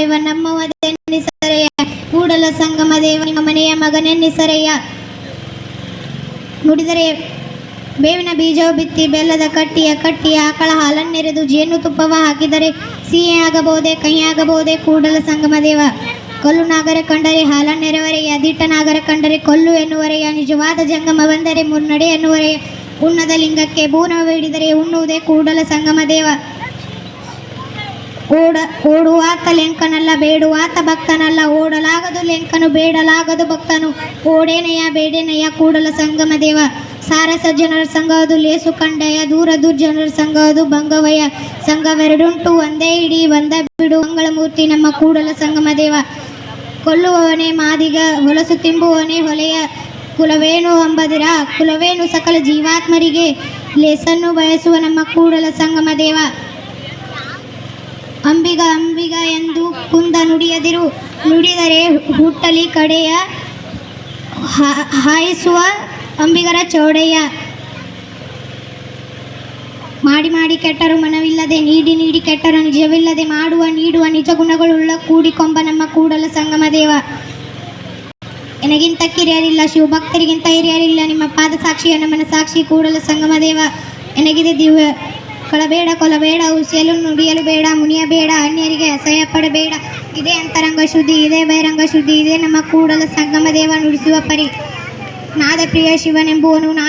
ಇವ ನಮ್ಮವದೆನ್ನಿಸರೆಯ ಕೂಡಲ ಸಂಗಮ ದೇವ ನಿಮ್ಮ ಮನೆಯ ಮಗನೆನ್ನಿಸರೆಯ. ನುಡಿದರೆ ಬೇವಿನ ಬೀಜವು ಬಿತ್ತಿ ಬೆಲ್ಲದ ಕಟ್ಟಿ ಆಕಳ ಹಾಲನ್ನೆರೆದು ಜೇನುತುಪ್ಪವ ಹಾಕಿದರೆ ಸಿಹಿಯಾಗಬಹುದೇ ಕಹಿಯಾಗಬಹುದೇ ಕೂಡಲ ಸಂಗಮ ದೇವ. ಕೊಲ್ಲು ನಾಗರ ಕಂಡರೆ ಹಾಲನ್ನೆರೆವರೆಯ, ದಿಟ್ಟ ನಾಗರ ಕಂಡರೆ ಕೊಲ್ಲು ಎನ್ನುವರೆಯ, ನಿಜವಾದ ಜಂಗಮ ಬಂದರೆ ಮುನ್ನಡೆ ಎನ್ನುವರೆಯ, ಉಣ್ಣದ ಲಿಂಗಕ್ಕೆ ಬೂನವ ಬೇಡಿದರೆ ಉಣ್ಣುವುದೇ ಕೂಡಲ ಸಂಗಮ ದೇವ. ಓಡುವಾತ ಲೆಂಕನಲ್ಲ ಬೇಡುವಾತ ಭಕ್ತನಲ್ಲ, ಓಡಲಾಗದು ಲೆಂಕನು ಬೇಡಲಾಗದು ಭಕ್ತನು, ಓಡೇನೆಯ ಬೇಡೇನೆಯ ಕೂಡಲ ಸಂಗಮ ದೇವ. ಸಾರ ಸಜ್ಜನರ ಸಂಘವದು ಲೇಸು ಕಂಡಯ, ದೂರ ದುರ್ಜನರ ಸಂಘವದು ಭಂಗವಯ, ಸಂಘವೆರಡುಂಟು ಒಂದೇ ಇಡೀ ಒಂದ ಬಿಡು ಮಂಗಳಮೂರ್ತಿ ನಮ್ಮ ಕೂಡಲ ಸಂಗಮ ದೇವ. ಕೊಲ್ಲುವವನೇ ಮಾದಿಗ ಹೊಲಸು ತಿಂಬುವವನೇ ಹೊಲೆಯ, ಕುಲವೇನು ಅಂಬದಿರ ಕುಲವೇನು ಸಕಲ ಜೀವಾತ್ಮರಿಗೆ ಲೇಸನ್ನು ಬಯಸುವ ನಮ್ಮ ಕೂಡಲ ಸಂಗಮ ದೇವ. ಅಂಬಿಗ ಅಂಬಿಗ ಎಂದು ಕುಂದ ನುಡಿಯದಿರು, ನುಡಿದರೆ ಹುಟ್ಟಲಿ ಕಡೆಯ ಹಾಯಿಸುವ ಅಂಬಿಗರ ಚೌಡೆಯ. ಮಾಡಿ ಕೆಟ್ಟರು ಮನವಿಲ್ಲದೆ, ನೀಡಿ ಕೆಟ್ಟರು ನಿಜವಿಲ್ಲದೆ, ನೀಡುವ ನಿಜ ಗುಣಗಳುಳ್ಳ ಕೂಡಿಕೊಂಬ ನಮ್ಮ ಕೂಡಲ ಸಂಗಮ ದೇವ. ಎನಗಿಂತ ಕಿರಿಯರಿಲ್ಲ, ಶಿವಭಕ್ತರಿಗಿಂತ ಹಿರಿಯರಿಲ್ಲ, ನಿಮ್ಮ ಪಾದ ಸಾಕ್ಷಿಯ ನಮ್ಮನ ಸಾಕ್ಷಿ ಕೂಡಲ ಸಂಗಮ ದೇವ. ಎನಗಿದೆ ದಿವ್ಯ ಕಳಬೇಡ ಕೊಲಬೇಡ, ಉಸಿಯಲು ನುಡಿಯಲು ಬೇಡ, ಮುನಿಯಬೇಡ, ಅನ್ಯರಿಗೆ ಅಸಹ್ಯ ಪಡಬೇಡ, ಇದೇ ಅಂತರಂಗ ಶುದ್ಧಿ, ಇದೇ ಬಹಿರಂಗ ಶುದ್ಧಿ, ಇದೇ ನಮ್ಮ ಕೂಡಲ ಸಂಗಮ ದೇವ ನುಡಿಸುವ ಪರಿ. ನಾದ ಪ್ರಿಯ ಶಿವನೆಂಬುವನು